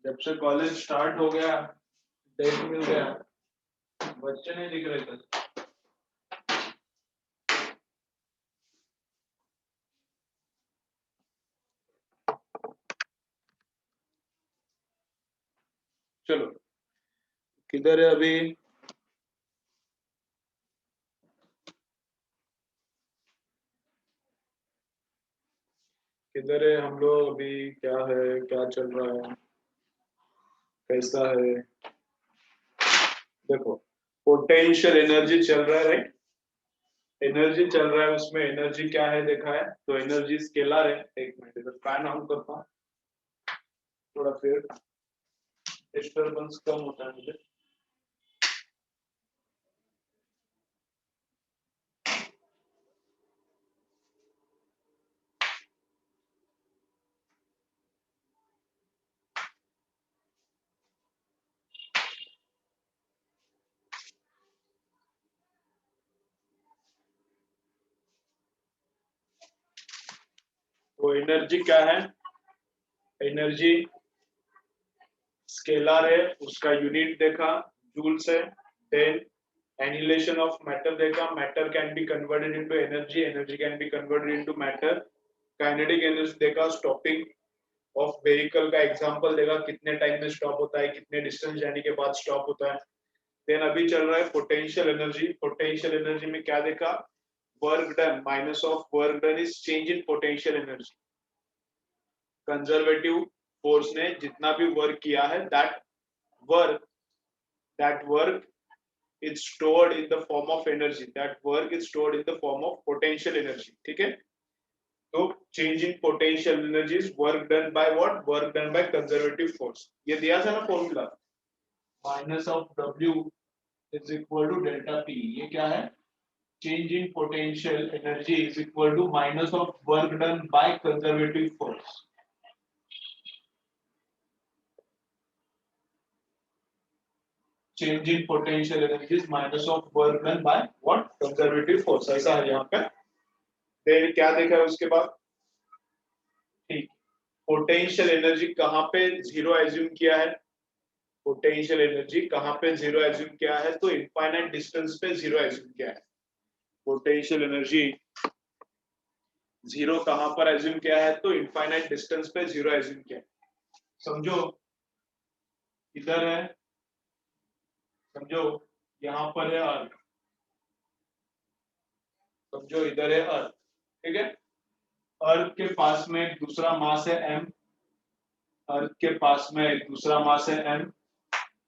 जब से college start हो गया, डेट मिल गया, बच्चे नहीं दिख रहे थे। चलो, किधर है अभी? किधर है हम लोग अभी? क्या है, क्या चल रहा है, कैसा है? देखो, पोटेंशियल एनर्जी चल रहा है, राइट? एनर्जी चल रहा है, उसमें एनर्जी क्या है देखा है, तो एनर्जी स्केलर है। एक मिनट, इधर फैन ऑन करता हूँ, थोड़ा फिर डिस्टर्बेंस कम होता है मुझे। तो एनर्जी क्या है? एनर्जी स्केलर है, उसका यूनिट देखा, जूल्स है। देन annihilation of matter देखा, matter can be converted into energy, energy can be converted into matter। kinetic energy देखा, stopping of vehicle का एग्जांपल देखा, कितने टाइम में स्टॉप होता है, कितने डिस्टेंस जाने के बाद स्टॉप होता है। देन अभी चल रहा है पोटेंशियल एनर्जी। पोटेंशियल एनर्जी में क्या देखा? Work done minus of work done is change in potential energy. Conservative force ने जितना भी वर्क किया है, that work is stored in the form of energy, that work is stored in the form of potential energy। ठीक है, तो change in potential energy is work done by what? Work done by conservative force। ये दिया था ना formula, minus of W is equal to delta P। ये क्या है? change in potential energy is equal to minus of work done by conservative force। change in potential energy is minus of work done by what? Conservative force। ऐसा है यहाँ पे। फिर क्या देखा है उसके बाद? ठीक, पोटेंशियल एनर्जी कहाँ पे जीरो एज्यूम किया है? पोटेंशियल एनर्जी कहाँ पे जीरो एज्यूम किया है? तो इनफाइनाइट डिस्टेंस पे जीरो एज्यूम किया है। पोटेंशियल एनर्जी जीरो कहाँ पर एज्यूम किया है? तो इनफाइनाइट डिस्टेंस पे जीरो एज्यूम किया है। समझो, इधर है, समझो यहाँ पर है अर्थ, समझो इधर है अर्थ, ठीक है? अर्थ के पास में एक दूसरा मास है m, अर्थ के पास में एक दूसरा मास है m।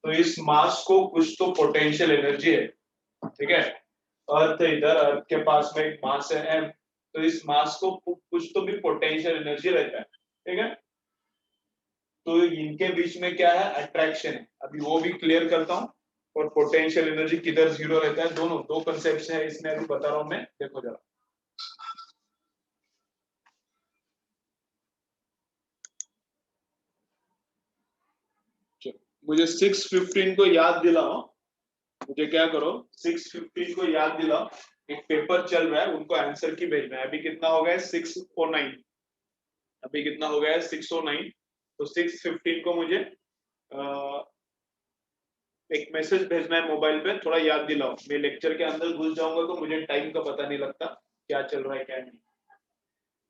तो इस मास को कुछ तो पोटेंशियल एनर्जी है, ठीक है? अर्थ इधर, अर्थ के पास में एक मास है m, तो इस मास को कुछ तो भी पोटेंशियल एनर्जी रहता है, ठीक है? तो इनके बीच में क्या है? अट्रैक्शन है। अभी वो भी क्लियर करता हूँ। और पोटेंशियल एनर्जी किधर जीरो रहता है, दोनों दो कंसेप्ट है इसमें, अभी बता रहा हूँ मैं, देखो जरा। मुझे 6:15 को याद दिलाओ, मुझे क्या करो, 6:15 को याद दिलाओ। एक पेपर चल रहा है, उनको आंसर की भेजना है। अभी कितना हो गया है? 6:09। अभी कितना हो गया है? 6:09। तो 6:15 को मुझे एक मैसेज भेजना है मोबाइल पे, थोड़ा याद दिलाओ। मैं लेक्चर के अंदर घुस जाऊंगा तो मुझे टाइम का पता नहीं लगता, क्या चल रहा है क्या नहीं।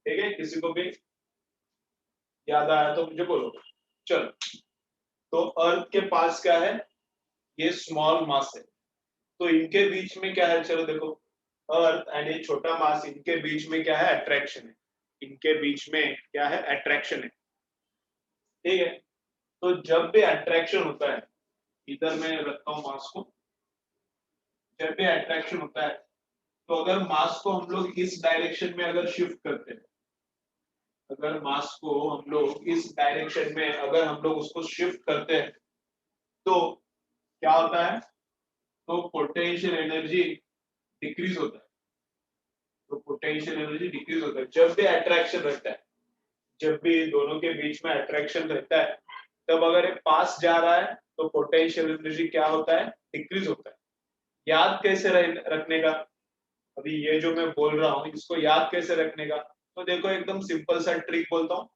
ठीक है, किसी को भी याद आया तो मुझे बोलो। चलो, तो अर्थ के पास क्या है? ये स्मॉल मास है, तो इनके बीच में क्या है? चलो देखो, अर्थ एंड ये छोटा मास, इनके बीच में क्या है? अट्रैक्शन है। इनके बीच में क्या है? अट्रैक्शन है, ठीक है? तो जब भी अट्रैक्शन होता है, इधर मैं रखता हूँ मास को, जब भी अट्रैक्शन होता है, तो अगर मास को हम लोग इस डायरेक्शन में अगर शिफ्ट करते हैं, अगर मास को हम लोग इस डायरेक्शन में अगर हम लोग उसको शिफ्ट करते हैं, तो क्या होता है? तो पोटेंशियल एनर्जी डिक्रीज होता है। तो पोटेंशियल एनर्जी डिक्रीज होता है जब भी अट्रैक्शन रहता है। जब भी दोनों के बीच में अट्रैक्शन रहता है, तब अगर ये पास जा रहा है तो पोटेंशियल एनर्जी क्या होता है? डिक्रीज होता है। याद कैसे रखने का? अभी ये जो मैं बोल रहा हूँ, इसको याद कैसे रखने का? तो देखो, एकदम सिंपल सा ट्रिक बोलता हूँ।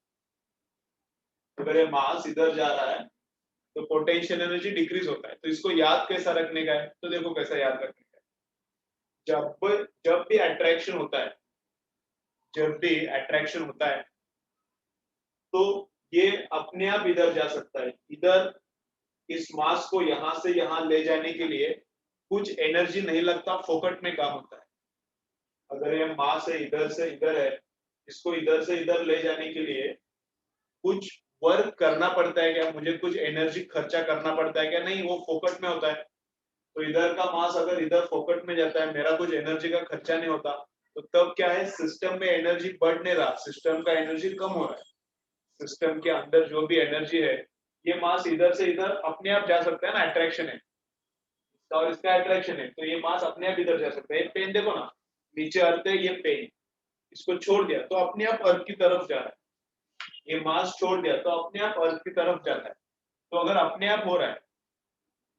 अगर ये मास इधर जा रहा है, तो पोटेंशियल एनर्जी डिक्रीज होता है। तो इसको याद कैसा रखने का है, तो देखो कैसा याद रखने का है। जब जब भी अट्रैक्शन होता है, जब भी अट्रैक्शन होता है तो ये अपने आप इधर जा सकता है। इधर इस मास को यहां से यहां ले जाने के लिए कुछ एनर्जी नहीं लगता, फोकट में काम होता है। अगर ये मास है इधर से इधर है, इसको इधर से इधर ले जाने के लिए कुछ वर्क करना पड़ता है क्या, मुझे कुछ एनर्जी खर्चा करना पड़ता है क्या, नहीं, वो फोकट में होता है। तो इधर का मास अगर इधर फोकट में जाता है, मेरा कुछ एनर्जी का खर्चा नहीं होता, तो तब क्या है, सिस्टम में एनर्जी बढ़ नहीं रहा, सिस्टम का एनर्जी कम हो रहा है। सिस्टम के अंदर जो भी एनर्जी है, ये मास इधर से इधर अपने आप जा सकता है ना, अट्रैक्शन है और इसका अट्रैक्शन है, तो ये मास अपने आप इधर जा सकता है। ये पेन देखो ना, नीचे अर्थ है, ये पेन, इसको छोड़ दिया तो अपने आप अर्थ की तरफ जा रहा है। ये मास छोड़ दिया तो अपने आप अर्थ की तरफ जाता है। तो अगर अपने आप हो रहा है,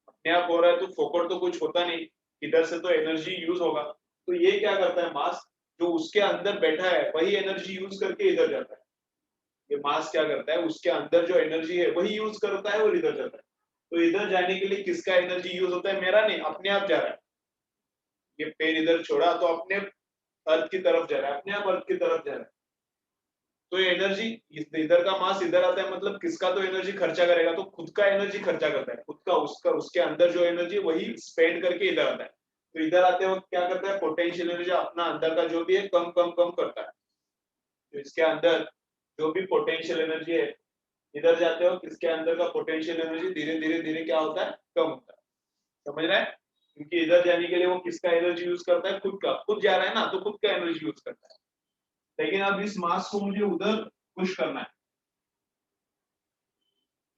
अपने आप हो रहा है, तो फोकट तो कुछ होता नहीं, इधर से तो एनर्जी यूज होगा। तो ये क्या करता है, मास जो उसके अंदर बैठा है वही एनर्जी यूज करके इधर जाता है। ये मास क्या करता है, उसके अंदर जो एनर्जी है वही यूज करता है और इधर जाता है। तो इधर जाने के लिए किसका एनर्जी यूज होता है, मेरा नहीं, अपने आप जा रहा है। ये पेन इधर छोड़ा तो अपने अर्थ की तरफ जा रहा है, अपने आप अर्थ की तरफ जा रहा है। तो ये एनर्जी, इधर का मास इधर आता है, मतलब किसका तो एनर्जी खर्चा करेगा, तो खुद का एनर्जी खर्चा करता है, खुद का, उसका, उसके अंदर जो एनर्जी वही स्पेंड करके इधर आता है। तो इधर आते वक्त क्या करता है, पोटेंशियल एनर्जी अपना अंदर का जो भी है कम कम कम करता है। तो इसके अंदर जो भी पोटेंशियल एनर्जी है, इधर जाते हो किसके अंदर का पोटेंशियल एनर्जी धीरे धीरे धीरे क्या होता है, कम होता है। समझ रहे हैं, क्योंकि इधर जाने के लिए वो किसका एनर्जी यूज करता है, खुद का, खुद जा रहा है ना, तो खुद का एनर्जी यूज करता है। लेकिन अब इस मास को मुझे उधर पुश करना है,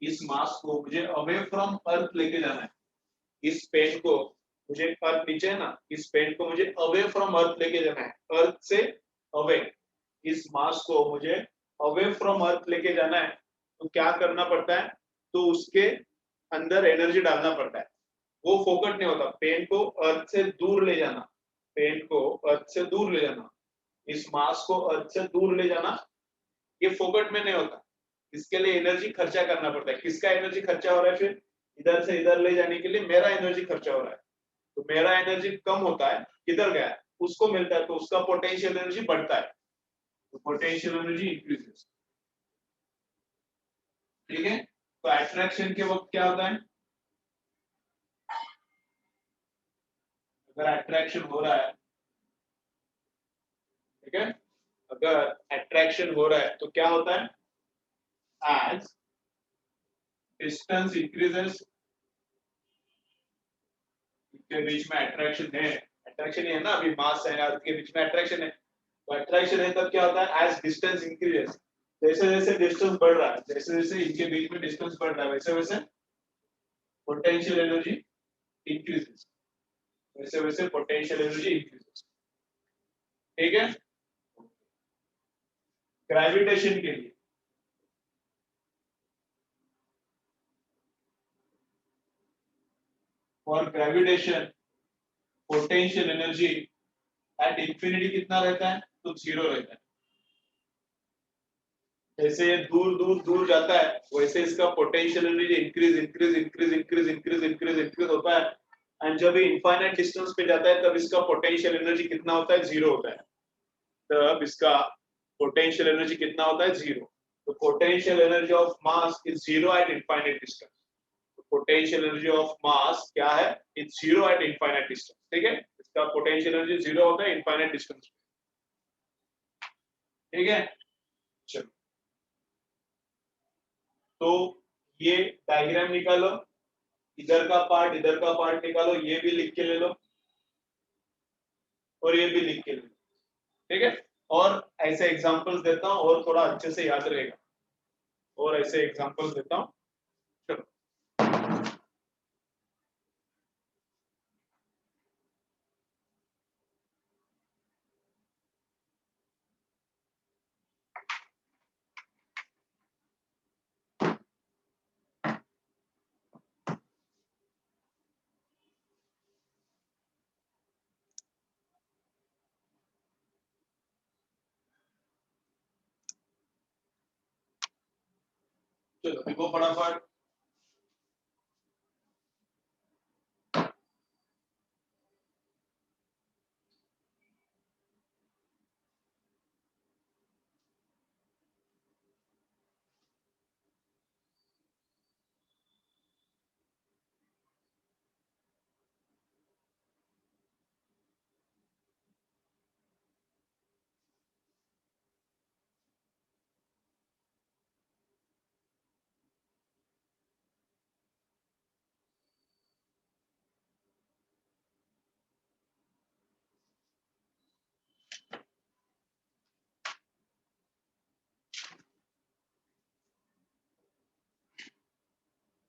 इस मास को मुझे अवे फ्रॉम अर्थ लेके जाना है। इस पेन को मुझे, अर्थ नीचे है ना, इस पेन को मुझे अवे फ्रॉम अर्थ लेके जाना है, अर्थ से अवे। इस मास को मुझे अवे फ्रॉम अर्थ लेके जाना है, तो क्या करना पड़ता है, तो उसके अंदर एनर्जी डालना पड़ता है। वो फोकट नहीं होता, पेन को अर्थ से दूर ले जाना, पेन को अर्थ से दूर ले जाना, इस मास को अर्थ से दूर ले जाना, ये फोकट में नहीं होता। इसके लिए एनर्जी खर्चा करना पड़ता है। किसका एनर्जी खर्चा हो रहा है, फिर इधर से इधर ले जाने के लिए मेरा एनर्जी खर्चा हो रहा है। तो मेरा एनर्जी कम होता है, किधर गया, उसको मिलता है, तो उसका पोटेंशियल एनर्जी बढ़ता है, तो पोटेंशियल एनर्जी इंक्रीजेस। ठीक है, तो अट्रैक्शन के वक्त क्या होता है, अगर अट्रैक्शन हो रहा है, ठीक है, अगर अट्रैक्शन हो रहा है तो क्या होता है, एज डिस्टेंस इंक्रीजेस, के बीच में अट्रैक्शन है, अट्रैक्शन है ना, अभी मास है अर्थ के बीच में अट्रैक्शन है, तो अट्रैक्शन है तब क्या होता है, एज डिस्टेंस इंक्रीजेस, जैसे जैसे डिस्टेंस बढ़ रहा है, जैसे जैसे इनके बीच में डिस्टेंस बढ़ रहा है, वैसे वैसे पोटेंशियल एनर्जी इंक्रीजेस, वैसे वैसे पोटेंशियल एनर्जी इंक्रीजेस। ठीक है, ग्रेविटेशन के लिए, और gravitation potential energy at infinity कितना रहता है, तो जीरो रहता है। जैसे ये दूर दूर दूर जाता है, वैसे इसका potential energy increase increase increase increase increase increase increase होता है। एंड जब ये इनफाइनाइट डिस्टेंस पे जाता है, तब इसका पोटेंशियल एनर्जी कितना होता है, जीरो होता है। तब इसका पोटेंशियल एनर्जी कितना होता है, जीरो। तो potential energy of mass is zero eight infinite distance. Potential energy of mass क्या है, it's zero eight infinite distance. ठीक है, इसका पोटेंशियल एनर्जी जीरो होता है इनफाइनाइट डिस्टेंस। ठीक है, चलो, तो ये डायग्राम निकालो, इधर का पार्ट निकालो, ये भी लिख के ले लो और ये भी लिख के ले लो। ठीक है, और ऐसे एग्जांपल्स देता हूं और थोड़ा अच्छे से याद रहेगा, और ऐसे एग्जांपल्स देता हूं। चलो, चलो देखो फटाफट।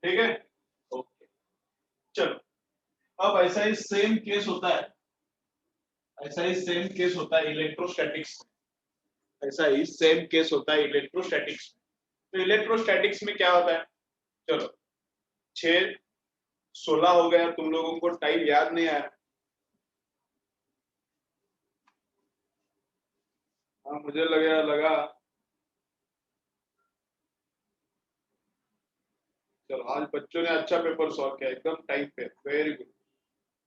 ठीक है, ओके। चलो, अब ऐसा ही सेम केस होता है, ऐसा ही सेम केस होता है इलेक्ट्रोस्टैटिक्स में, ऐसा ही सेम केस होता है इलेक्ट्रोस्टैटिक्स में। तो इलेक्ट्रोस्टैटिक्स में क्या होता है, चलो 6:16 हो गया, तुम लोगों को टाइम याद नहीं आया? हाँ मुझे लगा। चलो आज बच्चों ने अच्छा पेपर सॉल्व किया, एकदम टाइम पे, वेरी गुड।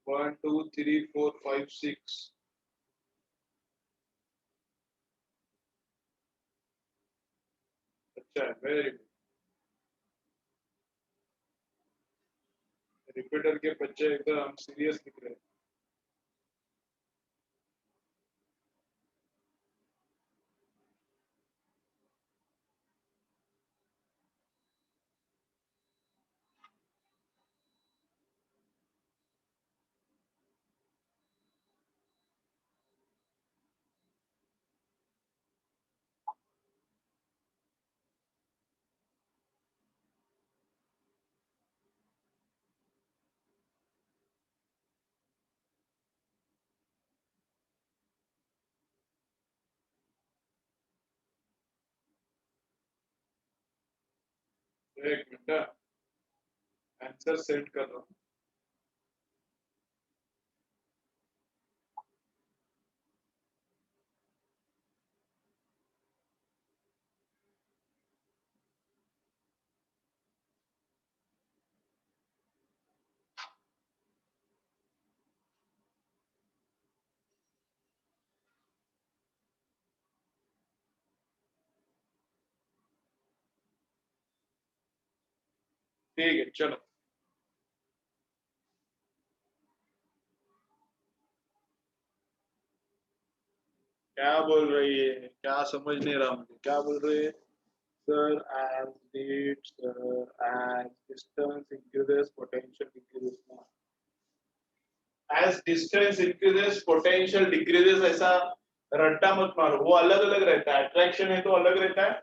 1 2 3 4 5 6, अच्छा है, वेरी गुड। रिपीटर के बच्चे एकदम सीरियस दिख रहे हैं। एक मिनट, आंसर सेंड कर रहा हूँ। ठीक है, चलो। क्या बोल रही है, क्या समझ नहीं रहा मुझे, क्या बोल रही है? Sir as did sir as distance increases potential decreases, as distance increases potential decreases, ऐसा रट्टा मत मारो, वो अलग अलग रहता है। अट्रैक्शन है तो अलग रहता है,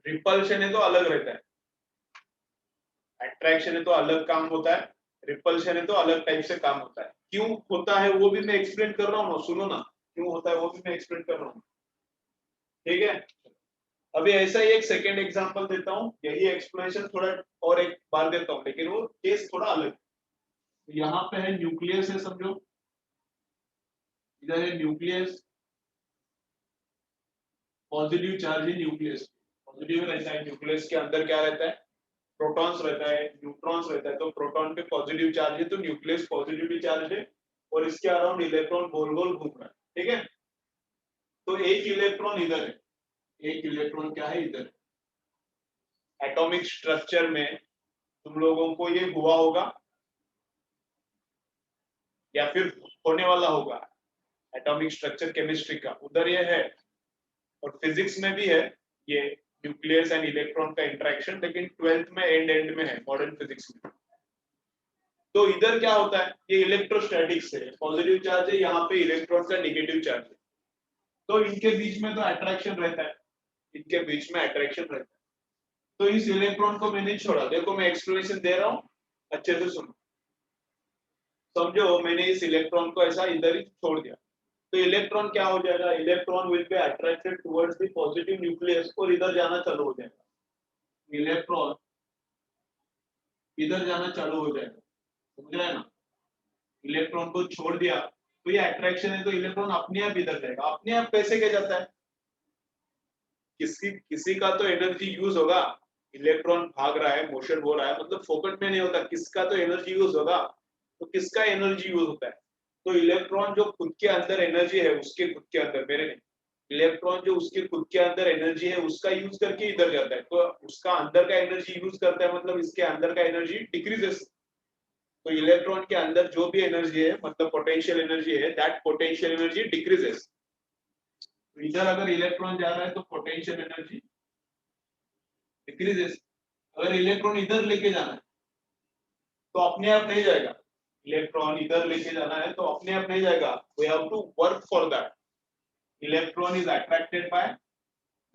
रिपल्शन है तो अलग रहता है। अट्रैक्शन है तो अलग काम होता है, रिपल्शन है तो अलग टाइप से काम होता है। क्यों होता है वो भी मैं एक्सप्लेन कर रहा हूँ ना, सुनो ना, क्यों होता है वो भी मैं एक्सप्लेन कर रहा हूँ, ठीक है? अभी ऐसा ही एक सेकेंड एग्जांपल देता हूँ, यही एक्सप्लेनेशन थोड़ा और एक बार देता हूँ, लेकिन वो केस थोड़ा अलग है। यहाँ पे है न्यूक्लियस है, समझो, इधर है न्यूक्लियस, पॉजिटिव चार्ज है न्यूक्लियस, पॉजिटिव रहता है। न्यूक्लियस के अंदर क्या रहता है, प्रोटॉन्स रहता है, न्यूट्रॉन्स रहता है। तो प्रोटॉन पे पॉजिटिव चार्ज है तो न्यूक्लियस पॉजिटिवली चार्ज है, और इसके अराउंड इलेक्ट्रॉन गोल गोल घूम रहा है, ठीक है? तो एक इलेक्ट्रॉन इधर है, एक इलेक्ट्रॉन क्या है इधर। एटॉमिक स्ट्रक्चर में तुम लोगों को ये हुआ होगा या फिर होने वाला होगा, एटॉमिक स्ट्रक्चर केमिस्ट्री का उधर ये है, और फिजिक्स में भी है ये न्यूक्लियस एंड इलेक्ट्रॉन का इंटरेक्शन, लेकिन 12th में एंड में है, मॉडर्न फिजिक्स में। तो इधर क्या होता है, ये इलेक्ट्रोस्टैटिक्स है, पॉजिटिव चार्ज है, यहाँ पे इलेक्ट्रॉन का नेगेटिव चार्ज है, तो इनके बीच में तो अट्रैक्शन रहता है, इनके बीच में अट्रैक्शन रहता है। तो इस इलेक्ट्रॉन को मैं नहीं छोड़ा, देखो मैं एक्सप्लेनेशन दे रहा हूँ, अच्छे से सुनो, समझो, मैंने इस इलेक्ट्रॉन को ऐसा इधर ही छोड़ दिया, तो इलेक्ट्रॉन क्या हो जाएगा, electron will be attracted towards the positive nucleus और इधर जाना चालू हो जाएगा, इलेक्ट्रॉन इधर जाना चालू हो जाएगा, समझ रहे हैं ना? इलेक्ट्रॉन को छोड़ दिया तो ये अट्रैक्शन है, तो इलेक्ट्रॉन अपने आप इधर जाएगा। अपने आप कैसे क्या जाता है, किसी किसी का तो एनर्जी यूज होगा, इलेक्ट्रॉन भाग रहा है, मोशन हो रहा है, मतलब फोकट में नहीं होता, किसका तो एनर्जी यूज होगा। तो किसका एनर्जी यूज होता है, तो इलेक्ट्रॉन जो खुद के अंदर एनर्जी है, उसके खुद के अंदर, मेरे नहीं, इलेक्ट्रॉन जो उसके खुद के अंदर एनर्जी है उसका यूज करके इधर जाता है, तो उसका अंदर का एनर्जी यूज करता है, मतलब इसके अंदर का एनर्जी डिक्रीजेस। तो इलेक्ट्रॉन के अंदर जो भी एनर्जी है, मतलब पोटेंशियल एनर्जी है, दैट पोटेंशियल एनर्जी डिक्रीजेस। इधर अगर इलेक्ट्रॉन जा रहा है तो पोटेंशियल एनर्जी डिक्रीजेस। अगर इलेक्ट्रॉन इधर लेके जाना है तो अपने आप नहीं जाएगा, इलेक्ट्रॉन इधर लेके जाना है तो अपने आप नहीं जाएगा, we have to work for that. Electron is attracted by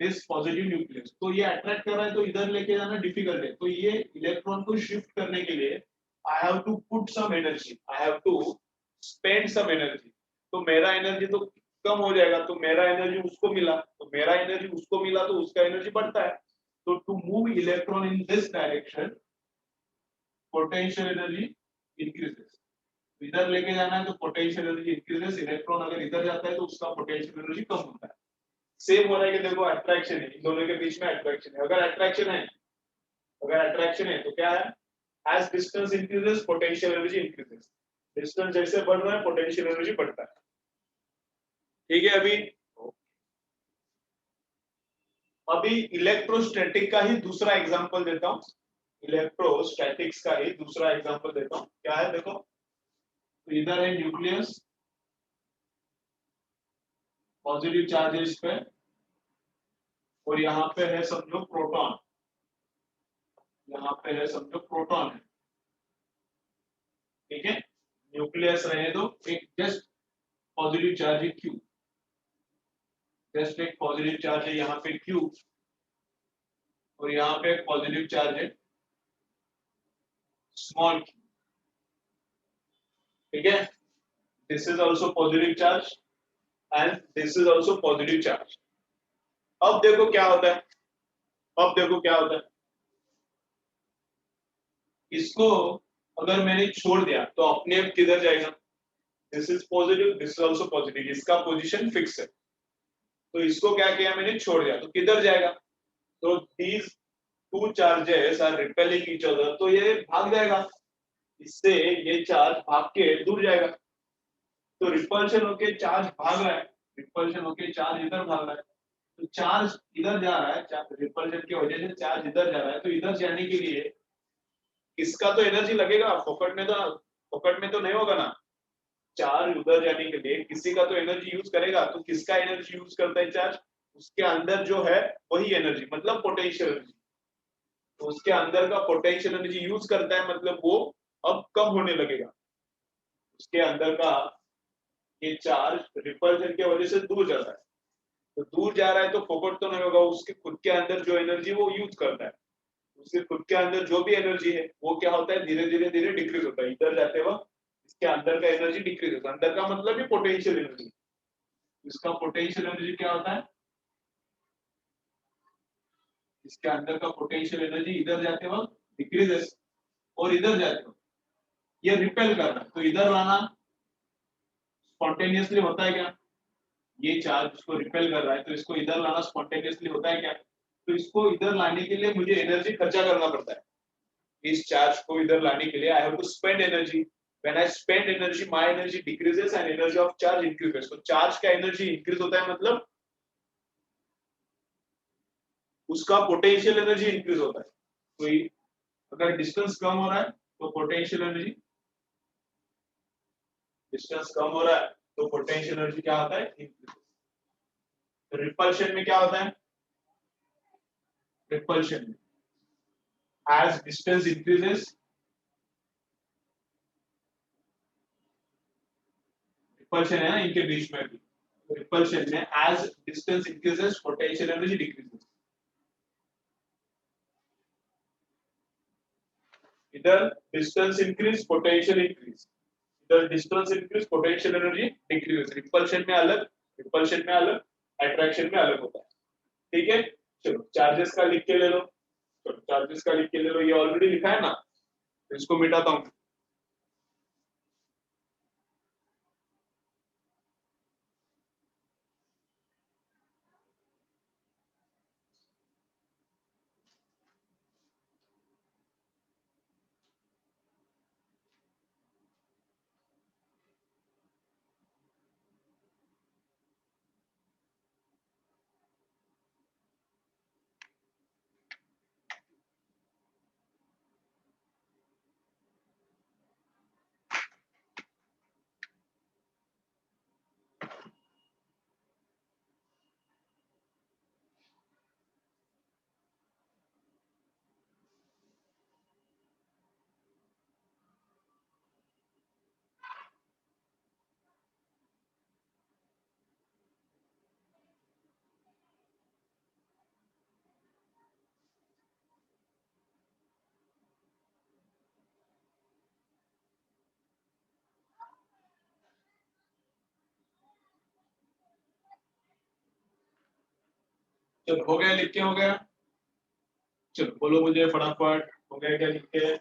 this positive nucleus, तो ये अट्रैक्ट कर रहा है तो इधर लेके जाना डिफिकल्ट है, तो ये इलेक्ट्रॉन को शिफ्ट करने के लिए I have to put some energy, I have to spend some energy, तो मेरा एनर्जी तो कम हो जाएगा, तो मेरा एनर्जी उसको मिला, तो मेरा एनर्जी उसको मिला तो उसका एनर्जी बढ़ता है, तो to move electron in this direction potential energy increases, इधर लेके जाना है तो पोटेंशियल एनर्जी इंक्रीजेस, इलेक्ट्रॉन अगर इधर जाता है तो उसका पोटेंशियल एनर्जी कम होता है। सेम हो रहा है कि देखो अट्रैक्शन है, इन दोनों के बीच में अट्रैक्शन है, अगर अट्रैक्शन है तो क्या है, as distance increases potential energy increases, distance जैसे बढ़ रहा है पोटेंशियल एनर्जी बढ़ता है। ठीक है, अभी इलेक्ट्रोस्टैटिक का ही दूसरा एग्जांपल देता हूं, इलेक्ट्रोस्टैटिक्स का ही दूसरा एग्जांपल देता हूं, क्या है देखो, तो इधर है न्यूक्लियस, पॉजिटिव चार्ज है इस पे, और यहाँ पे है समझो प्रोटॉन, यहाँ पे है समझो प्रोटॉन है, ठीक है, न्यूक्लियस रहे दो, एक जस्ट पॉजिटिव चार्ज है क्यू, जस्ट एक पॉजिटिव चार्ज है यहाँ पे क्यू, और यहाँ पे एक पॉजिटिव चार्ज है स्मॉल क्यू, ठीक है, this is also positive charge and this is also positive charge. अब देखो क्या होता है, अब देखो क्या होता है, इसको अगर मैंने छोड़ दिया तो अपने आप किधर जाएगा, this is positive, this is also positive, इसका पोजीशन फिक्स है, तो इसको क्या किया मैंने छोड़ दिया तो किधर जाएगा, तो these two charges are repelling each other, तो ये भाग जाएगा, इससे ये चार्ज भाग के दूर जाएगा, तो रिपल्शन होके चार्ज भाग रहा है, रिपल्शन होके चार्ज इधर भाग रहा है, तो चार्ज इधर जा रहा है, रिपल्शन की वजह से चार्ज इधर जा रहा है, तो इधर जाने के लिए किसका तो एनर्जी लगेगा, फोकट में तो नहीं होगा ना, चार्ज उधर जाने के लिए किसी का तो एनर्जी यूज करेगा, तो किसका एनर्जी यूज करता है चार्ज, उसके अंदर जो है वही एनर्जी, मतलब पोटेंशियल एनर्जी, तो उसके अंदर का पोटेंशियल एनर्जी यूज करता है, मतलब वो अब कम होने लगेगा, उसके अंदर का ये चार्ज रिपल्शन की वजह से दूर जाता है, तो दूर जा रहा है तो फोकट तो नहीं होगा, उसके खुद के अंदर जो एनर्जी वो यूज करता है, उसके खुद के अंदर जो भी एनर्जी है वो क्या होता है, धीरे धीरे डिक्रीज होता है, इधर जाते वक्त इसके अंदर का एनर्जी डिक्रीज होता है, अंदर का मतलब ही पोटेंशियल एनर्जी, इसका पोटेंशियल एनर्जी क्या होता है, इसके अंदर का पोटेंशियल एनर्जी इधर जाते वक्त डिक्रीजेस, और इधर जाते वक्त ये रिपेल कर रहा है, तो इधर लाना स्पॉन्टेनियसली होता है क्या, ये चार्ज इसको रिपेल कर रहा है तो इसको इधर लाना स्पॉन्टेनियसली होता है क्या, तो इसको इधर लाने के लिए मुझे एनर्जी खर्चा करना पड़ता है, इस चार्ज को इधर लाने के लिए I have to spend energy, when I spend energy my energy decreases and energy of charge increases, तो चार्ज का एनर्जी इंक्रीज होता है, मतलब उसका पोटेंशियल एनर्जी इंक्रीज होता है, तो अगर डिस्टेंस कम हो रहा है तो पोटेंशियल एनर्जी, डिस्टेंस कम हो रहा है तो पोटेंशियल एनर्जी क्या होता है, इंक्रीज, तो रिपल्शन में क्या होता है, रिपल्शन में as distance increases रिपल्शन है ना इनके बीच में भी, रिपल्शन में as distance increases potential energy decreases, इधर डिस्टेंस इंक्रीज पोटेंशियल इंक्रीज, इधर distance increase potential energy decrease, repulsion में अलग अट्रैक्शन में अलग होता है, ठीक है, चलो चार्जेस का लिख के ले लो, चलो चार्जेस का लिख के ले लो, ये ऑलरेडी लिखा है ना, तो इसको मिटाता हूं, चलो हो गया, लिख के हो गया। चलो बोलो मुझे फटाफट, हो गया क्या लिख के?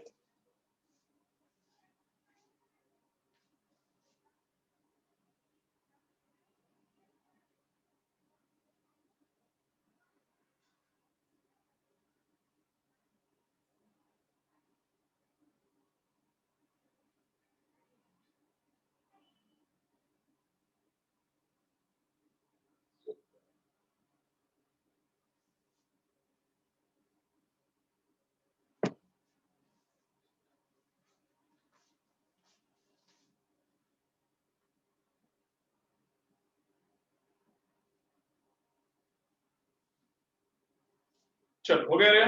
चलो हो गया रे?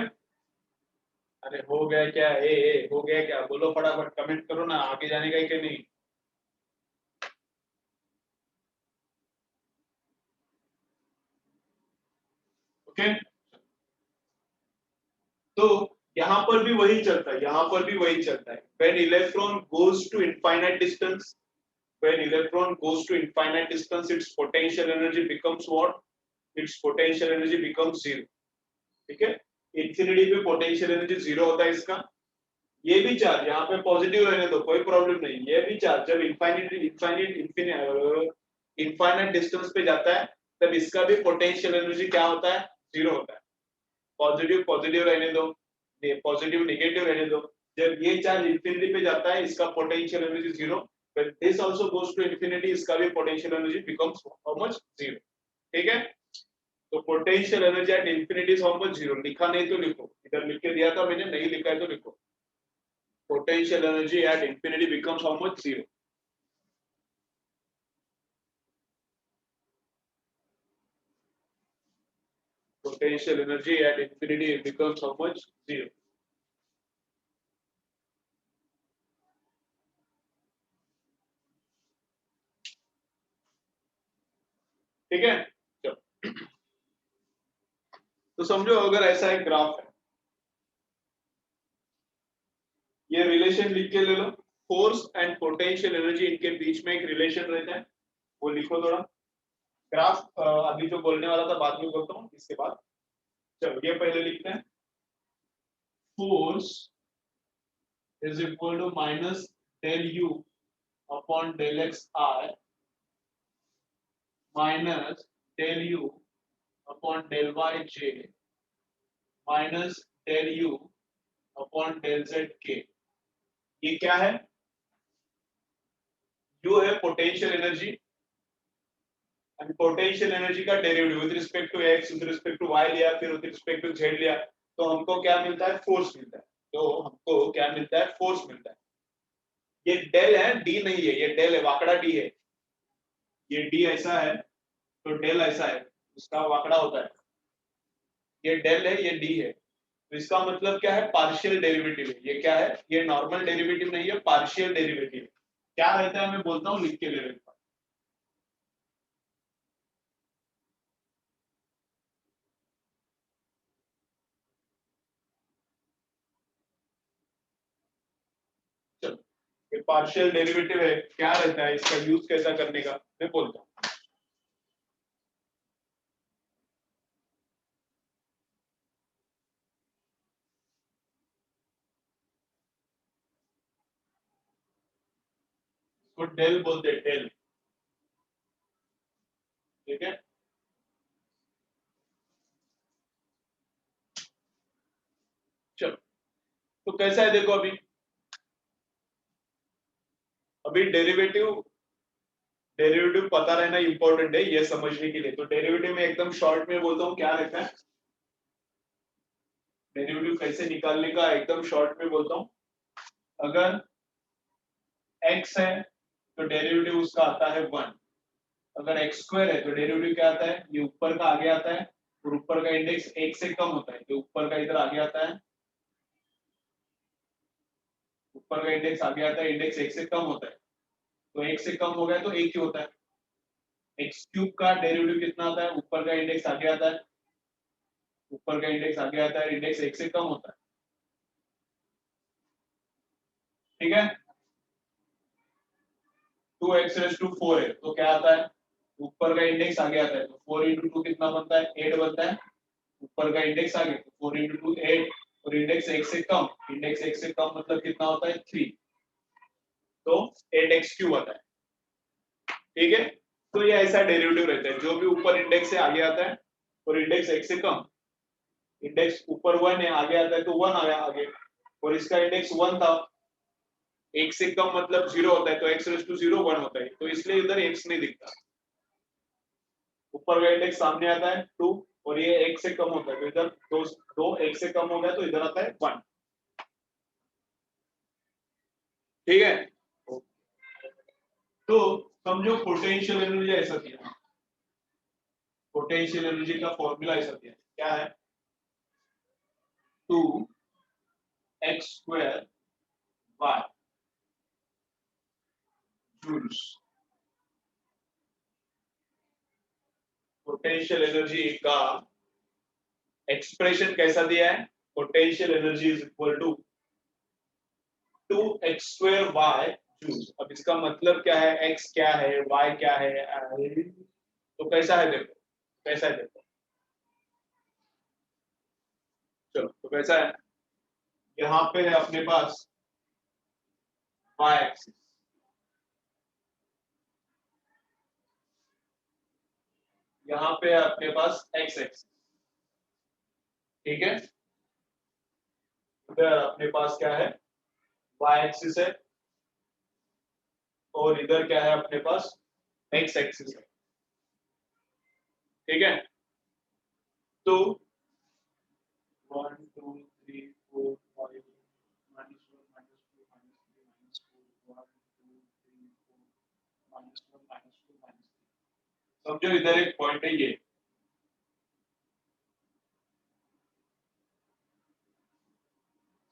अरे हो गया क्या? हो गया क्या? बोलो फटाफट, कमेंट करो ना, आगे जाने का है कि नहीं? ओके। तो यहाँ पर भी वही चलता है, यहाँ पर भी वही चलता है। when electron goes to infinite distance when electron goes to infinite distance, its potential energy becomes what? Its potential energy becomes zero। ठीक है, इंफिनिटी पे पोटेंशियल एनर्जी जीरो होता है इसका। ये भी चार्ज यहाँ पे पॉजिटिव रहने दो, कोई प्रॉब्लम नहीं। ये भी चार्ज जब इनफाइनाइट डिस्टेंस पे जाता है, तब इसका भी पोटेंशियल एनर्जी क्या होता है? जीरो होता है। पॉजिटिव पॉजिटिव रहने दो, पॉजिटिव नेगेटिव रहने दो। जब ये चार्ज इंफिनिटी पे जाता है, इसका potential energy zero. When this also goes to infinity, इसका भी potential energy becomes how much? Zero. ठीक है, तो potential energy at infinity is how much? Zero. लिखा नहीं तो लिखो, इधर लिख के दिया था मैंने, नहीं लिखा है तो लिखो। Potential energy at infinity becomes how much? Zero. Potential energy at infinity becomes how much? Zero। ठीक है, चलो। तो समझो अगर ऐसा एक ग्राफ है, ये रिलेशन लिख के ले लो। फोर्स एंड पोटेंशियल एनर्जी, इनके बीच में एक रिलेशन रहता है, वो लिखो थोड़ा। ग्राफ अभी जो बोलने वाला था बाद में बोलता हूँ इसके बाद। चलो ये पहले लिखते हैं। Force is equal to minus del u upon del x i minus del u upon del y j minus del u upon del z k. ये क्या है? यू है potential energy, and potential energy का derivative with respect to x, with respect to y लिया, फिर with respect to Z लिया, तो हमको क्या मिलता है? फोर्स मिलता है। तो हमको क्या मिलता है? फोर्स मिलता है। ये डेल है, डी नहीं है, ये डेल है, वाकड़ा डी है। ये डी ऐसा है तो डेल ऐसा है, इसका वाकड़ा होता है। ये डेल है, ये डी है, तो इसका मतलब क्या है? पार्शियल डेरिवेटिव है। ये क्या है? ये नॉर्मल डेरिवेटिव नहीं है, पार्शियल डेरिवेटिव है। क्या रहता है मैं बोलता हूँ, लिख के ले लेता हूँ। चलो, ये पार्शियल डेरिवेटिव है, क्या रहता है इसका यूज कैसा करने का मैं बोलता हूँ। इसको डेल बोलते हैं, डेल। ठीक है, चलो। तो कैसा है देखो, अभी अभी डेरिवेटिव डेरिवेटिव पता रहना इंपॉर्टेंट है ये समझने के लिए। तो डेरिवेटिव में एकदम शॉर्ट में बोलता हूँ, क्या रहता है डेरिवेटिव कैसे निकालने का, एकदम शॉर्ट में बोलता हूँ। अगर x है तो डेरिवेटिव उसका आता है 1। अगर x स्क्वायर है तो डेरिवेटिव क्या आता है? ये ऊपर का आगे आता है, और ऊपर का इंडेक्स 1 से कम होता है, तो ऊपर का इधर आगे आता है। ऊपर का इंडेक्स आगे आता है, इंडेक्स 1 से कम होता है, तो 1 से कम हो गया तो 1 ही होता है। एक्स क्यूब का डेरिवेटिव कितना आता है? ऊपर का इंडेक्स आगे आता है, ऊपर का इंडेक्स आगे आता है, इंडेक्स 1 से कम होता है। ठीक है, 2x रेस टू 4 है तो क्या आता है? ऊपर का इंडेक्स आगे आता है, तो 4 इंटू 2 कितना बनता है? 8 बनता है। ऊपर का इंडेक्स आ गया, 4 इंटू 2 8, और इंडेक्स 1 से कम, इंडेक्स 1 से कम मतलब कितना होता है 3, तो 8x³ आता है। ठीक है, तो ये ऐसा डेरिवेटिव रहता है, जो भी ऊपर इंडेक्स से आगे आता है और इंडेक्स 1 से कम, इंडेक्स ऊपर 1 है आगे आता है तो 1 आया आगे, और इसका इंडेक्स 1 था, 1 से कम मतलब 0 होता है, तो x⁻0 1 होता है, तो इसलिए इधर x नहीं दिखता। ऊपर का इंडेक्स सामने आता है 2, और ये 1 से कम होता है, तो इधर दो 1 से कम हो गया तो इधर आता है 1। ठीक है, तो समझो पोटेंशियल एनर्जी ऐसा दिया, पोटेंशियल एनर्जी का फॉर्मूला ऐसा दिया, क्या है 2x² y joules. Potential energy का एक्सप्रेशन कैसा दिया है, potential energy is equal to 2x² y joules. अब इसका मतलब क्या है, x क्या है, y क्या है, तो कैसा है देखो, कैसा है देखो, चलो तो कैसा है, यहाँ पे है अपने पास y एक्सिस, यहाँ पे है अपने पास x एक्सिस। ठीक है, इधर अपने पास क्या है y एक्सिस है, और इधर क्या है अपने पास x एक्सिस है। ठीक है, तो 1 2 3 4 5 -1 -2 -3 -4 1 2 3 4 -1 -2 -3। समझो इधर एक पॉइंट है, ये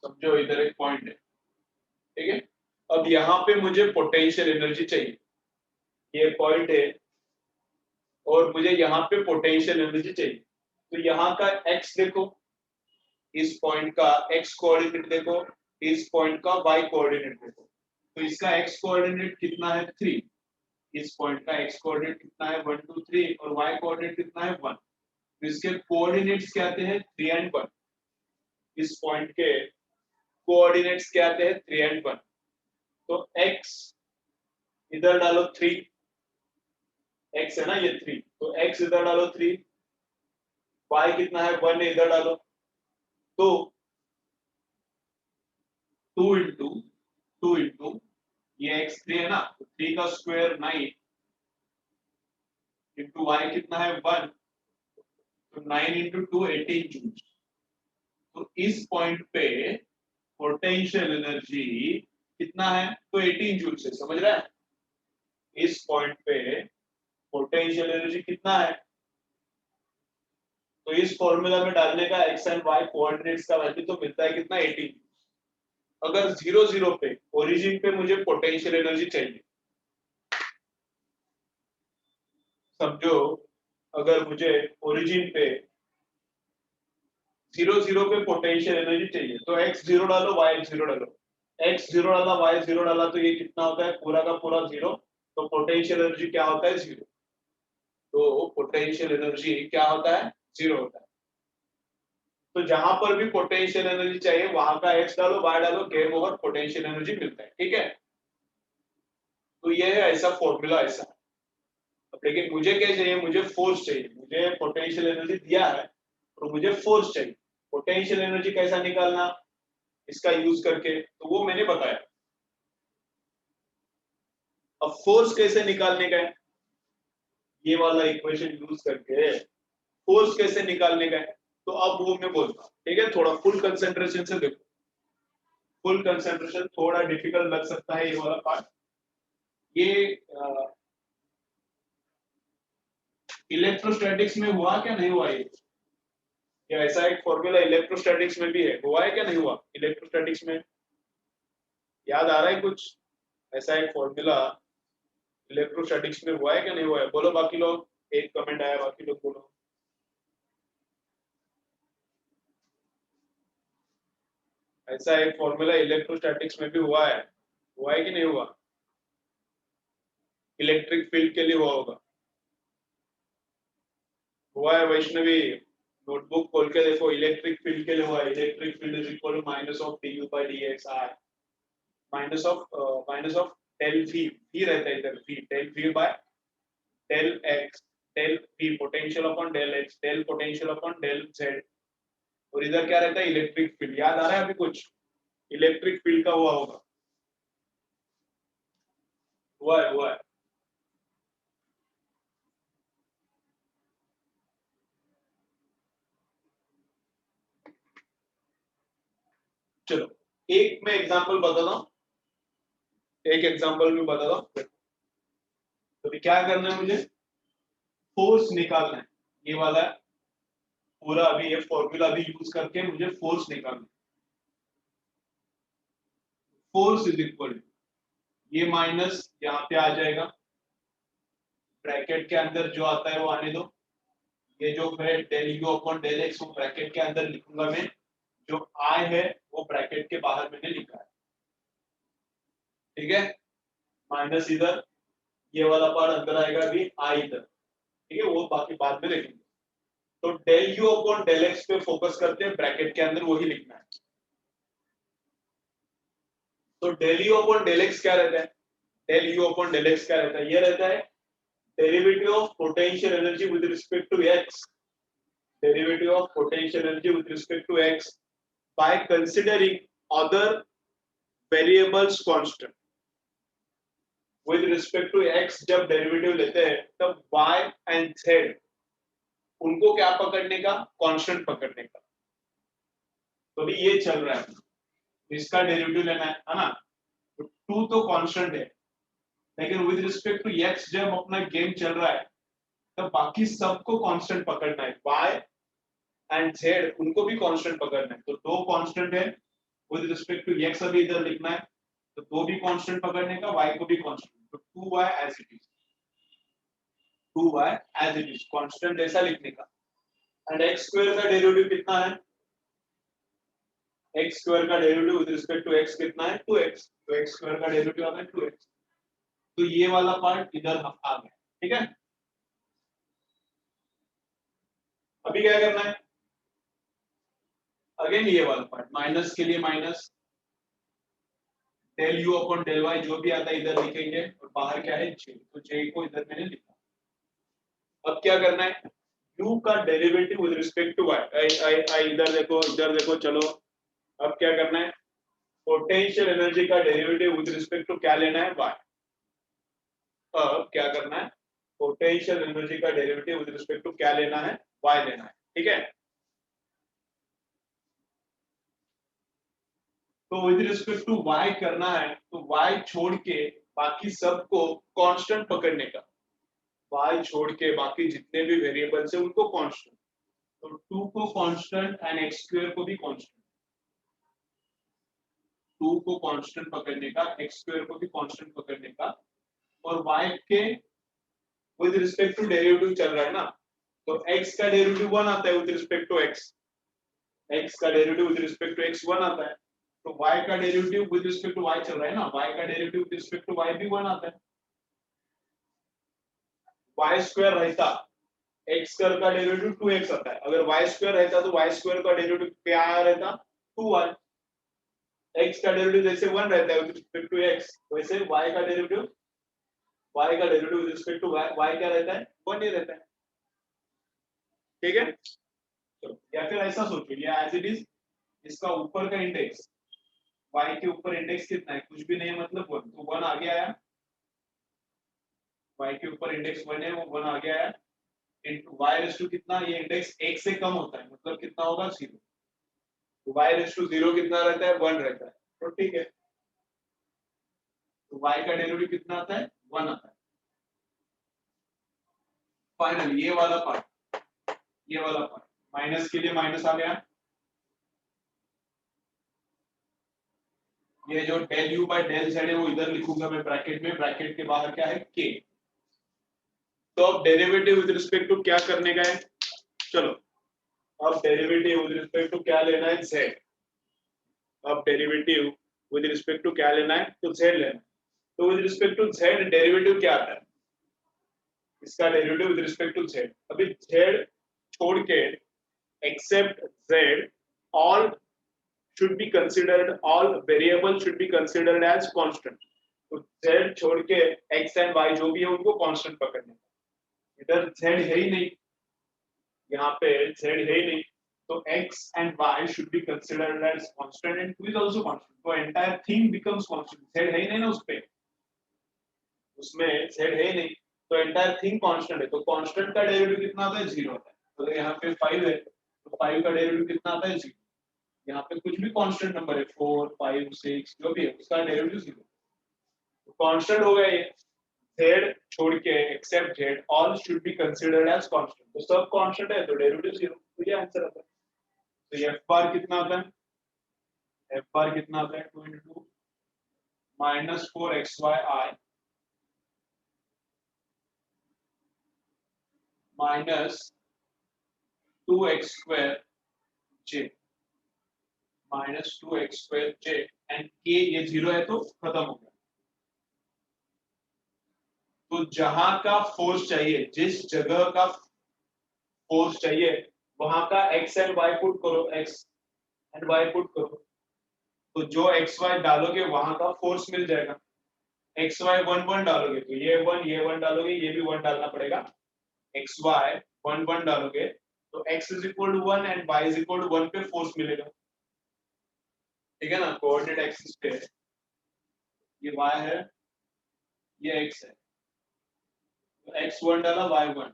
समझो इधर एक पॉइंट है। ठीक है, अब यहाँ पे मुझे पोटेंशियल एनर्जी चाहिए, ये पॉइंट है और मुझे यहाँ पे पोटेंशियल एनर्जी चाहिए, तो यहाँ का x देखो, इस पॉइंट का x कोऑर्डिनेट देखो, इस पॉइंट का y कोऑर्डिनेट देखो, तो इसका x कोऑर्डिनेट कितना है 3, इस पॉइंट का x कोऑर्डिनेट कितना है 1 2 3, और y कोऑर्डिनेट कितना है 1, तो इसके कोऑर्डिनेट्स क्या आते हैं 3 and 1, इस पॉइंट के कोऑर्डिनेट्स क्या आते हैं 3 and 1, तो x इधर डालो 3, x है ना ये 3, तो x इधर डालो 3, y कितना है 1 इधर डालो, तो 2 इंटू 2 इंटू ये x 3 है ना, तो 3 का स्क्वायर 9 इंटू y कितना है 1, तो 9 इंटू 2 18 जूल्स। तो इस पॉइंट पे पोटेंशियल एनर्जी कितना है, तो 18 जूल्स है, समझ रहा है, इस पॉइंट पे पोटेंशियल एनर्जी कितना है, तो इस फॉर्मूला में डालने का x एंड y कोऑर्डिनेट्स का वैल्यू तो मिलता है कितना 18। अगर 0 0 पे ओरिजिन पे मुझे पोटेंशियल एनर्जी चाहिए, समझो अगर मुझे ओरिजिन पे 0 0 पे पोटेंशियल एनर्जी चाहिए, तो x 0 डालो y 0 डालो, x 0 डाला y 0 डाला, तो ये कितना होता है पूरा का पूरा 0, तो पोटेंशियल एनर्जी क्या होता है 0, तो पोटेंशियल एनर्जी क्या होता है 0 होता है। तो जहां पर भी पोटेंशियल एनर्जी चाहिए वहां का x डालो y डालो, गेम ओवर, पोटेंशियल एनर्जी मिलता है। ठीक है, तो ये है ऐसा फॉर्मूला ऐसा। अब लेकिन मुझे क्या चाहिए, मुझे फोर्स चाहिए, मुझे पोटेंशियल एनर्जी दिया है और मुझे फोर्स चाहिए, पोटेंशियल एनर्जी कैसा निकालना इसका यूज करके, तो वो मैंने बताया। अब फोर्स कैसे निकालने का है, ये वाला इक्वेशन यूज करके फोर्स कैसे निकालने का है, तो अब वो मैं बोलता हूँ। ठीक है, थोड़ा फुल कंसेंट्रेशन से देखो, फुल कंसेंट्रेशन, थोड़ा डिफिकल्ट लग सकता है ये वाला पार्ट। ये इलेक्ट्रोस्टैटिक्स में हुआ क्या नहीं हुआ ये, या ऐसा एक फॉर्मूला इलेक्ट्रोस्टैटिक्स में भी है, हुआ है क्या नहीं हुआ इलेक्ट्रोस्टैटिक्स में, याद आ रहा है कुछ, ऐसा एक फॉर्मूला इलेक्ट्रोस्टैटिक्स में हुआ है क्या नहीं हुआ है, बोलो बाकी लोग, एक कमेंट आया बाकी लोग बोलो। ऐसा एक फॉर्मूला इलेक्ट्रोस्टैटिक्स में भी हुआ है कि नहीं हुआ, इलेक्ट्रिक फील्ड के लिए हुआ होगा, हुआ है वैष्णवी, नोटबुक खोल के देखो, इलेक्ट्रिक फील्ड के लिए हुआ है, electric field is equal to minus of du by dx I, minus of del v रहता है इधर, v del v by del x, del v potential upon del x, del potential upon del z, और इधर क्या रहता है electric field. याद आ रहा है अभी कुछ इलेक्ट्रिक फील्ड का हुआ होगा, हुआ है। चलो एक मैं एग्जांपल बताता हूँ, एक एग्जांपल में बताता हूँ। तो अभी क्या करना है मुझे, फोर्स निकालना है, ये वाला है पूरा, अभी ये फॉर्मूला भी यूज करके मुझे फोर्स निकालना है। फोर्स इज इक्वल, ये माइनस यहाँ पे आ जाएगा, ब्रैकेट के अंदर जो आता है वो आने दो, ये जो है del u upon del x वो ब्रैकेट के अंदर लिखूंगा मैं, जो आई है वो ब्रैकेट के बाहर मैंने लिखा है, ठीक है। माइनस इधर, ये वाला पार्ट अंदर आएगा, अभी आई इधर, ठीक है, वो बाकी बाद में देखेंगे। तो del u upon del x पे फोकस करते हैं, ब्रैकेट के अंदर वही लिखना है। तो del u upon del x क्या रहता है, del u upon del x क्या रहता है, ये रहता है derivative of potential energy with respect to x, derivative of potential energy with respect to x by considering other variables constant. With respect to x जब डेरिवेटिव लेते हैं तब y एंड z उनको क्या पकड़ने का, कांस्टेंट पकड़ने का। तो अभी ये चल रहा है, इसका डेरिवेटिव लेना है ना, तो 2 तो कांस्टेंट है, लेकिन विद रिस्पेक्ट टू x जब अपना गेम चल रहा है तब बाकी सबको कांस्टेंट पकड़ना है, y एंड z उनको भी कांस्टेंट पकड़ना है। तो दो कांस्टेंट है, विद रिस्पेक्ट टू x अभी इधर लिखना है, तो दो भी कांस्टेंट पकड़ने का, y को भी कांस्टेंट, तो 2y as it is, 2y as it is constant ऐसा लिखने का। एंड x स्क्वायर का डेरिवेटिव कितना है, x स्क्वायर का derivative with respect to x कितना है, 2x, तो x स्क्वायर का डेरिवेटिव आता है 2x। तो ये वाला पार्ट इधर आ गया, ठीक है। अभी क्या करना है, अगेन ये वाला पार्ट, माइनस के लिए minus, del u upon del y जो भी आता है इधर लिखेंगे, और बाहर क्या है j, तो j को इधर मैंने लिखा। अब क्या करना है, u का derivative with respect to y, इधर देखो चलो। अब क्या करना है, पोटेंशियल एनर्जी का डेरिवेटिव विद रिस्पेक्ट टू क्या लेना है, y। अब क्या करना है, पोटेंशियल एनर्जी का डेरिवेटिव विद रिस्पेक्ट टू क्या लेना है, y लेना है, ठीक है। तो विद रिस्पेक्ट टू y करना है, तो y छोड़ के बाकी सबको कांस्टेंट पकड़ने का, y छोड़ के बाकी जितने भी वेरिएबल्स है उनको कांस्टेंट, तो 2 को कांस्टेंट एंड x स्क्वायर को भी कांस्टेंट, 2 को कांस्टेंट पकड़ने का, x स्क्वायर को भी कांस्टेंट पकड़ने का, और y के विद रिस्पेक्ट टू डेरिवेटिव चल रहा है ना, तो x का डेरिवेटिव 1 आता है विद रिस्पेक्ट टू x का derivative with respect to x 1 आता है, तो y का derivative with respect to y चल रहा है ना, y का derivative with respect to y भी 1 आता है। y स्क्वायर रहता, x स्क्वायर का डेरिवेटिव 2x आता है, अगर y स्क्वायर रहता तो y स्क्वायर का डेरिवेटिव क्या आया रहता, 2y। x का डेरिवेटिव जैसे 1 रहता है विद रिस्पेक्ट टू x, वैसे y का derivative with respect to y क्या रहता है, 1 ही रहता है, ठीक है। तो या फिर ऐसा सोचो, ये एज इट इज, इसका ऊपर का इंडेक्स, y के ऊपर इंडेक्स कितना है, कुछ भी नहीं है, मतलब 1, तो 1 आगे आया, y के ऊपर इंडेक्स 1 है, वो 1 आगे आया, इनटू y रेस टू कितना, ये इंडेक्स 1 से कम होता है, मतलब कितना होगा 0, तो y रेस टू 0 कितना रहता है, 1 रहता है, तो ठीक है। तो y का डेरिवेटिव कितना आता है, 1 आता है। फाइनल ये वाला पार्ट, माइनस के लिए माइनस आ गया, ये जो del u by del z है वो इधर लिखूंगा मैं ब्रैकेट में, ब्रैकेट के बाहर क्या है k। तो अब डेरिवेटिव विद रिस्पेक्ट टू क्या करने का है, चलो अब डेरिवेटिव विद रिस्पेक्ट टू क्या लेना है, z। अब डेरिवेटिव विद रिस्पेक्ट टू क्या लेना है, तो z लेना है। तो with respect to z derivative क्या आता है, इसका derivative with respect to z, अभी z छोड़ के except z all should be considered, all variables should be considered as constant. तो z छोड़ के x and y जो भी है उनको constant पकड़ना। इधर z है ही नहीं, यहाँ पे z है ही नहीं, तो x and y should be considered as constant and 2 is also constant. तो entire thing becomes constant. z है ही नहीं ना उसपे, उसमें z है ही नहीं, तो entire thing constant है, तो constant का डेरिवेटिव कितना आता है 0 आता है। तो अगर यहाँ पे 5 है तो 5 का डेरिवेटिव कितना आता है 0। यहाँ पे कुछ भी कांस्टेंट नंबर है 4 5 6 जो भी है उसका डेरिवेटिव 0, तो कांस्टेंट हो गया ये। z छोड़ के except z all should be considered as constant, तो सब कांस्टेंट है तो डेरिवेटिव 0, तो ये आंसर आता है। तो f बार कितना आता है, f बार कितना आता है 2 into -4xyi minus 2x square j minus 2x square j and k ये 0 है तो खत्म हो गया। तो जहां का फोर्स चाहिए, जिस जगह का फोर्स चाहिए वहां का x एंड y पुट करो, x एंड y पुट करो, तो जो x y डालोगे वहां का फोर्स मिल जाएगा। x y 1 1 डालोगे तो ये 1 डालोगे, ये भी 1 डालना पड़ेगा। x y 1 1 डालोगे तो x is equal to 1 and y is equal to 1 पे फोर्स मिलेगा, ठीक है ना। कोऑर्डिनेट एक्सिस पे ये y है, ये x है, तो x 1 डाला y 1,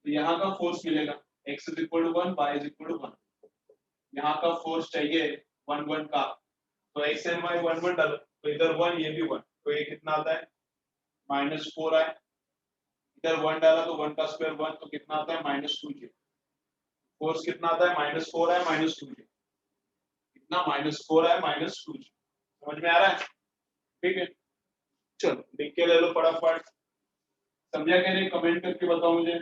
तो यहाँ का फोर्स मिलेगा x is equal to 1 y is equal to 1। यहाँ का फोर्स चाहिए 1 1 का, तो x and y 1 1 डालो, तो इधर 1 ये भी 1, तो ये कितना आता है -4 आए। इधर 1 डाला तो 1 का स्क्वायर 1, तो कितना आता है -2j। फोर्स कितना आता है -4 है -2j, कितना -4 है -2j। समझ में आ रहा है, ठीक है। चलो लिख के ले लो फटाफट, समझा क्या नहीं कमेंट करके बताओ मुझे,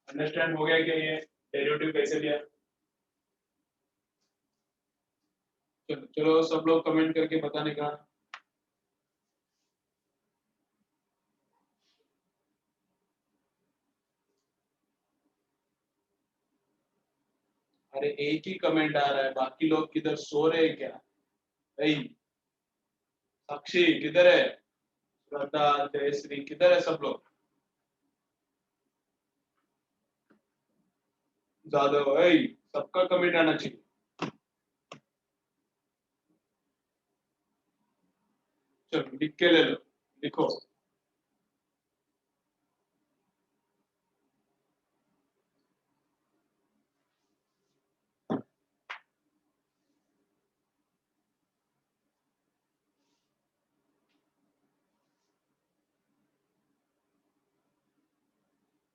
अंडरस्टैंड हो गया क्या ये डेरिवेटिव कैसे लिया। चलो चलो सब लोग कमेंट करके बताने का। अरे एक ही कमेंट आ रहा है, बाकी लोग किधर सो रहे हैं क्या। भाई साक्षी किधर है, श्रद्धा जयश्री किधर है, सब लोग ज्यादा भाई, सबका कमेंट आना चाहिए। चलो लिख के ले लो, लिखो।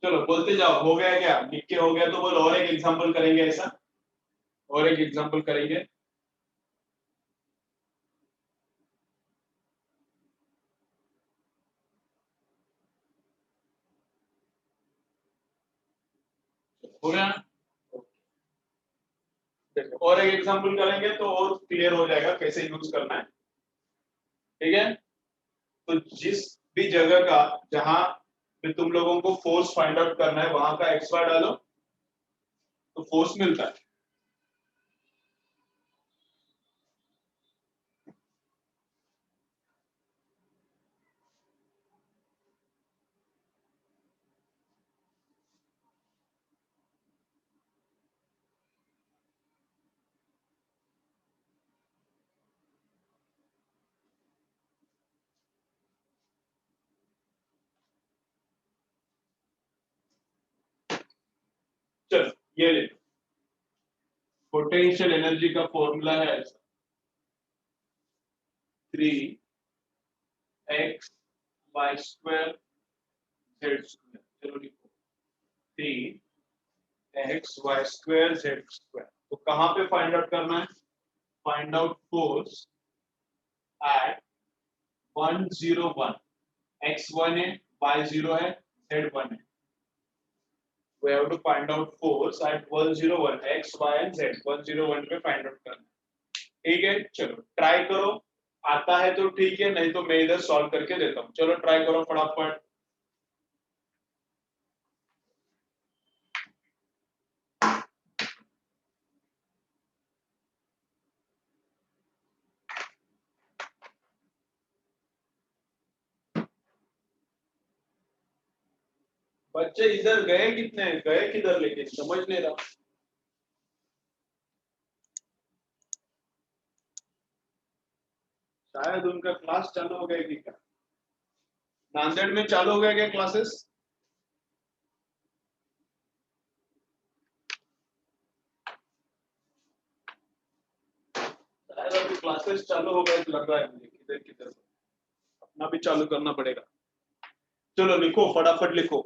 चलो बोलते जाओ, हो गया क्या, लिख के हो गया तो बोलो और एक एग्जांपल करेंगे ऐसा, और एक एग्जांपल करेंगे। हो गया ना, देखो और एक एग्जांपल करेंगे तो और क्लियर हो जाएगा कैसे यूज करना है, ठीक है। तो जिस भी जगह का, जहां भी तुम लोगों को फोर्स फाइंड आउट करना है वहां का एक्स बार डालो तो फोर्स मिलता है। चलो ये ले, पोटेंशियल एनर्जी का फॉर्मूला है ऐसा, 3x y square z square. चलो लिखो 3x y square z square. तो कहां पे फाइंड आउट करना है, find out force at 101, x 1 है y 0 है z 1 है। We have to find out force at 101, x, y and z 101 पे फाइंड आउट करना, ठीक है। चलो ट्राई करो, आता है तो ठीक है, नहीं तो मैं इधर सॉल्व करके देता हूँ। चलो ट्राई करो फटाफट। बच्चे इधर गए कितने, गए किधर लेके समझ नहीं रहा। शायद उनका क्लास चालू हो गया कि क्या, नांदेड़ में चालू हो गया क्या क्लासेस? शायद अभी क्लासेस चालू हो गए लग रहा है मुझे, किधर किधर अपना भी चालू करना पड़ेगा। चलो लिखो फटाफट लिखो।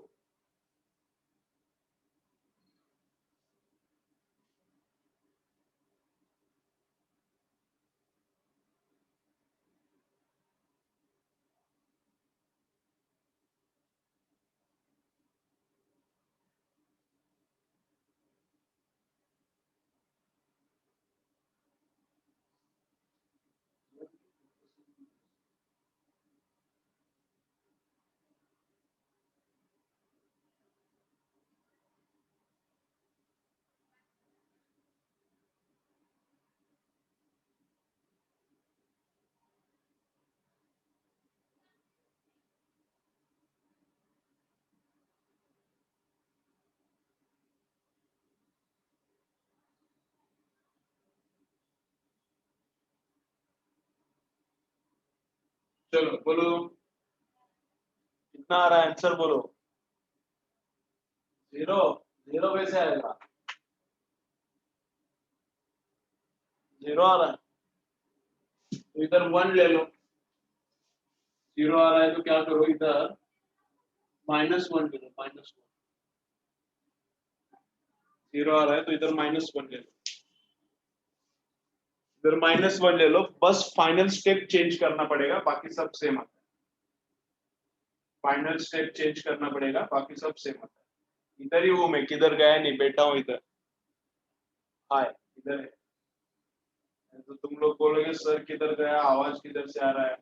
चलो बोलो कितना आ रहा है, आंसर बोलो। जीरो, जीरो कैसे आएगा, जीरो आ रहा है तो इधर वन ले लो। जीरो आ रहा है तो क्या करो, इधर माइनस वन ले लो, माइनस वन। जीरो आ रहा है तो इधर माइनस वन ले लो, इधर माइनस वन ले लो। बस फाइनल स्टेप चेंज करना पड़ेगा, बाकी सब सेम आता है। फाइनल स्टेप चेंज करना पड़ेगा, बाकी सब सेम आता है। इधर ही हूं मैं, किधर गया नहीं, बैठा हूं इधर। हाय, इधर है। तो तुम लोग बोलोगे सर किधर गया, आवाज किधर से आ रहा है।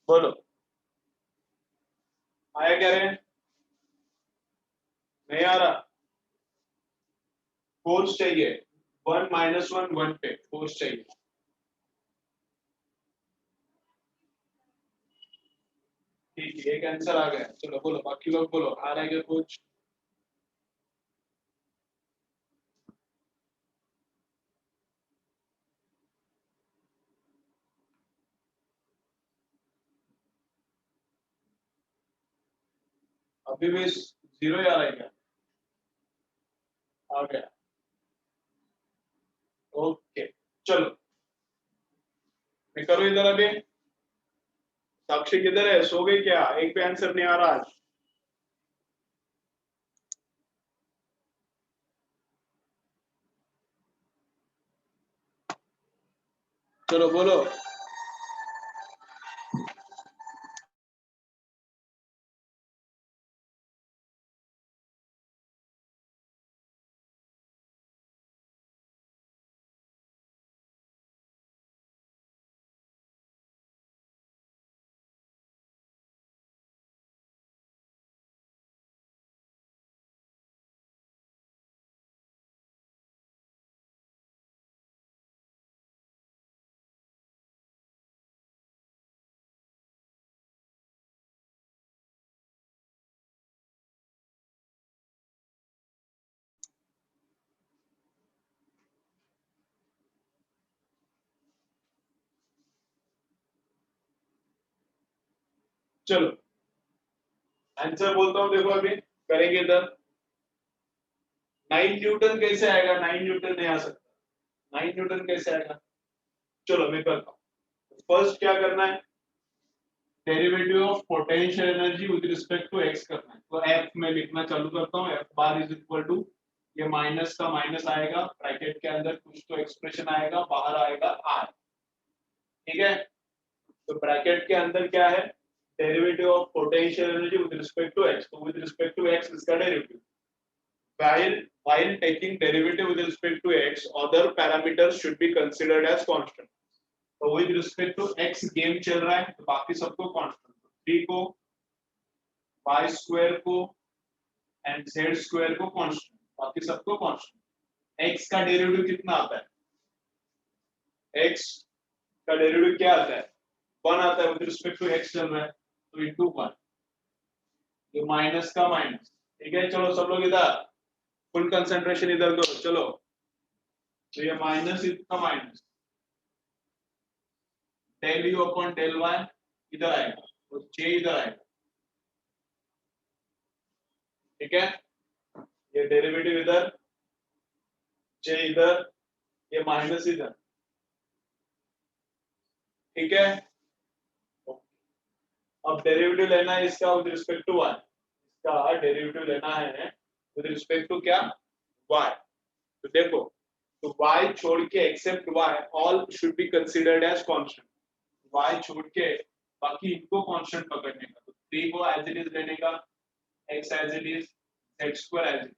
बोलो आया क्या रे, नहीं आ रहा। फोर्स चाहिए, वन माइनस वन वन पे फोर्स चाहिए। ठीक है, एक आंसर आ गया। चलो बोलो, बाकी लोग बोलो आ रहा है क्या कुछ। अभी भी जीरो ही आ रहा है क्या, आ गया। ओके चलो, मैं करूँ इधर अभी। साक्षी किधर है, सो गई क्या, एक भी आंसर नहीं आ रहा आज। चलो बोलो। चलो आंसर बोलता हूँ, देखो अभी करेंगे इधर। 9 न्यूटन कैसे आएगा, 9 न्यूटन नहीं आ सकता। 9 न्यूटन कैसे आएगा, चलो मैं करता हूँ। फर्स्ट क्या करना है, derivative of potential energy with respect to x करना है। तो एफ में लिखना चालू करता हूँ, F bar is equal to, ये माइनस का माइनस आएगा, ब्रैकेट के अंदर कुछ तो एक्सप्रेशन आएगा, बाहर आएगा आर। ठीक है, तो ब्रैकेट के अंदर क्या है, derivative of potential energy with respect to x, तो विद रिस्पेक्ट टू एक्स इसका derivative. while taking derivative with respect to x, other parameters should be considered as constant. तो with respect to x game चल रहा है तो बाकी सबको constant, 3 को, y स्क्वायर को एंड z स्क्वायर को कांस्टेंट, बाकी सबको कांस्टेंट। x का डेरिवेटिव कितना आता है? x का डेरिवेटिव क्या आता है? 1 आता है, विद रिस्पेक्ट टू x चल रहा है तो इनटू 1, ये माइनस का माइनस। ठीक है, चलो सब लोग इधर फुल कंसंट्रेशन इधर दो, चलो। तो ये माइनस इतना minus del u upon del y इधर आएगा और j इधर आएगा। ठीक है, ये डेरिवेटिव इधर, j इधर, ये माइनस इधर। ठीक है, अब डेरिवेटिव लेना है इसका विद रिस्पेक्ट टू y, इसका डेरिवेटिव लेना है विद रिस्पेक्ट टू क्या? y। तो देखो, तो y छोड़ के except y all should be considered as constant. y छोड़ के बाकी इनको कांस्टेंट पकड़ने का, तो 3 को एज इट इज लेने का, x as it is, z square as it is,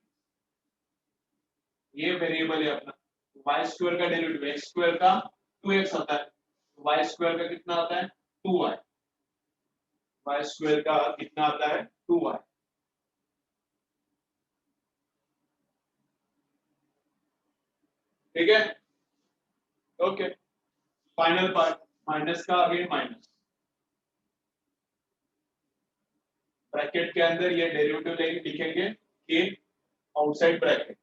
ये वेरिएबल है अपना। y स्क्वायर का डेरिवेटिव x स्क्वायर का 2x आता है, तो y स्क्वायर का कितना आता है? 2y। y स्क्वायर का कितना आता है? 2y। ठीक है, ओके। फाइनल पार्ट, माइनस का अगेन माइनस, ब्रैकेट के अंदर ये डेरिवेटिव लिखेंगे कि आउटसाइड ब्रैकेट।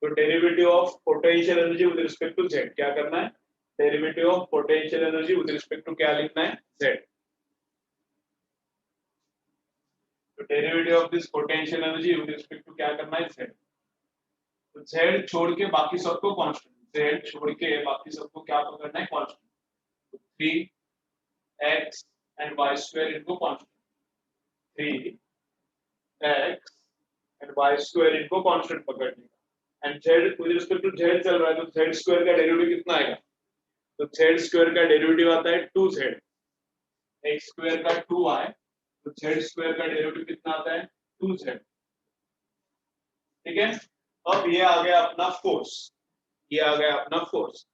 तो derivative of potential energy with respect to z क्या करना है? Derivative of potential energy with respect to क्या लिखना है? z। तो derivative of this potential energy with respect to क्या करना है? z। तो z छोड़ के बाकी सबको कांस्टेंट, z छोड़ के बाकी सबको क्या पकड़ना है? कांस्टेंट। तो 3x एंड y स्क्वायर इनको constant, 3x and y square इनको कांस्टेंट पकड़ने का। And z with respect to z चल रहा है, तो z स्क्वायर का डेरिवेटिव कितना आएगा? तो z स्क्वायर का डेरिवेटिव आता है 2z, x स्क्वायर का 2y, तो z स्क्वायर का डेरिवेटिव कितना आता है? 2z। ठीक है, अब ये आ गया अपना फोर्स, ये आ गया अपना फोर्स।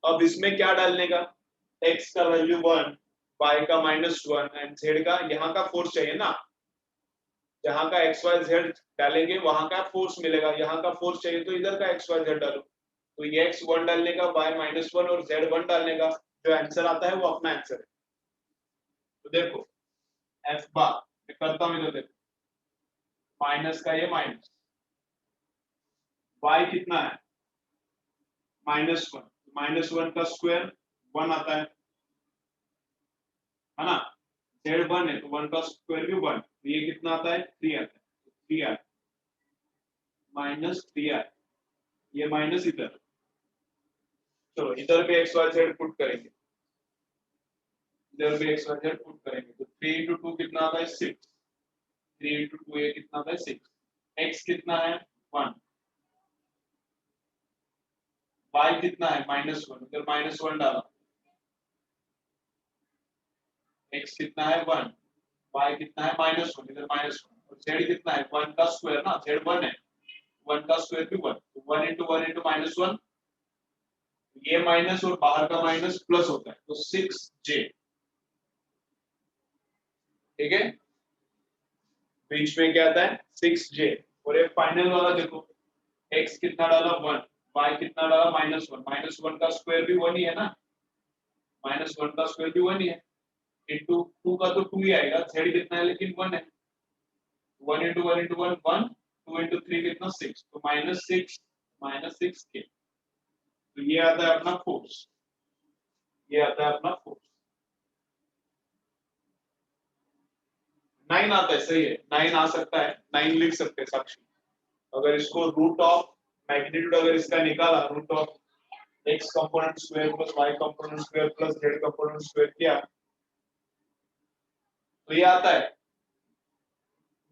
अब इसमें क्या डालने का? x का वैल्यू 1, y का -1 एंड z का, यहाँ का फोर्स चाहिए ना, जहां का x y z डालेंगे वहां का फोर्स मिलेगा, यहाँ का फोर्स चाहिए तो इधर का x y z डालो। तो ये x 1 डालने का, y -1 और z 1 डालने का, जो आंसर आता है वो अपना आंसर है। तो देखो f बार मैं करता हूं, इधर देखो, माइनस का ये माइनस, y कितना है? -1, -1 का स्क्वायर 1 आता है ना, z 1 है तो 1 का स्क्वायर भी 1, तो ये कितना आता है? 3 आता है, 3 -3 ये माइनस इधर, चलो इधर भी x y z पुट करेंगे, इधर भी x y z पुट करेंगे, तो 3 into 2 कितना आता है? 6, 3 into 2 ये कितना आता है? 6, x कितना है? 1, y कितना है? -1, इधर -1 डाला, x कितना है? 1, y कितना है? -1, इधर -1, और z कितना है? 1 का स्क्वायर ना, z 1 है, 1 का स्क्वायर भी 1, तो 1 into 1 into -1, ये माइनस और बाहर का माइनस प्लस होता है, तो 6j। ठीक है, बीच में क्या आता है? 6j। और ये फाइनल वाला देखो, x कितना डाला? 1, y कितना डाला? -1, -1 का स्क्वायर भी 1 ही है ना, -1 का स्क्वायर भी 1 ही है, इनटू 2 का तो 2 ही आएगा, z कितना है? लेकिन 1 है, 1 into 1 into 1 1, 2 into 3 कितना? 6, तो -6k। तो ये आता है अपना फोर्स, ये आता है अपना फोर्स। 9 आता है, सही है, 9 आ सकता है, 9 लिख सकते हैं साक्षी। अगर इसको रूट ऑफ मैग्नीट्यूड अगर इसका निकाला, root of x component square plus y component square plus z component square किया, तो ये आता है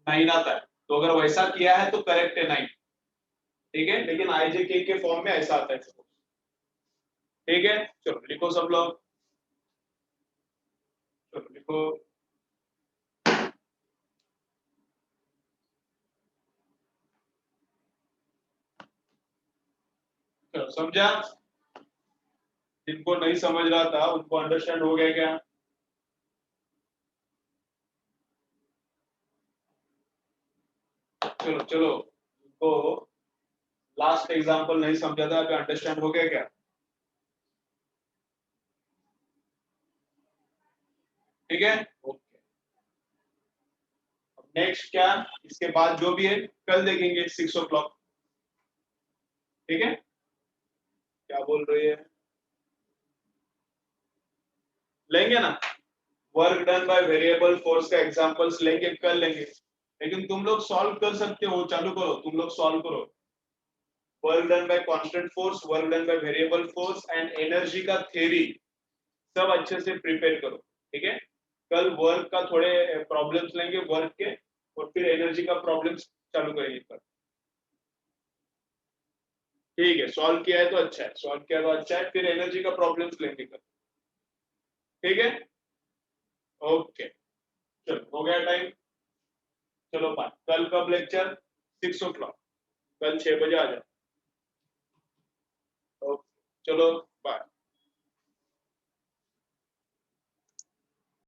9 आता है। तो अगर वैसा किया है तो करेक्ट है 9। ठीक है, लेकिन IJK के फॉर्म में ऐसा आता है। ठीक है, चलो लिखो सब लोग, चलो लिखो, चलो, समझा? जिनको नहीं समझ रहा था उनको अंडरस्टैंड हो गया क्या? चलो चलो, तो लास्ट एग्जांपल नहीं समझा था, अभी अंडरस्टैंड हो गया क्या? ठीक है, ओके। अब नेक्स्ट क्या, इसके बाद जो भी है कल देखेंगे 6 o'clock। ठीक है, क्या बोल रही है? लेंगे ना, work done by variable force का एग्जांपल्स लेंगे, कल लेंगे। लेकिन तुम लोग सॉल्व कर सकते हो, चालू करो, तुम लोग सॉल्व करो। Work done by constant force, work done by variable force and energy का थ्योरी सब अच्छे से प्रिपेयर करो। ठीक है, कल वर्क का थोड़े प्रॉब्लम्स लेंगे वर्क के, और फिर एनर्जी का प्रॉब्लम्स चालू करेंगे कल। ठीक है, सॉल्व किया है तो अच्छा है, सॉल्व किया तो अच्छा है, फिर एनर्जी का प्रॉब्लम्स लेंगे कल। ठीक है, ओके, चलो हो गया टाइम। चलो बाय, कल कब लेक्चर? 6 o'clock, कल 6 बजे आ जाओ। ओके, चलो।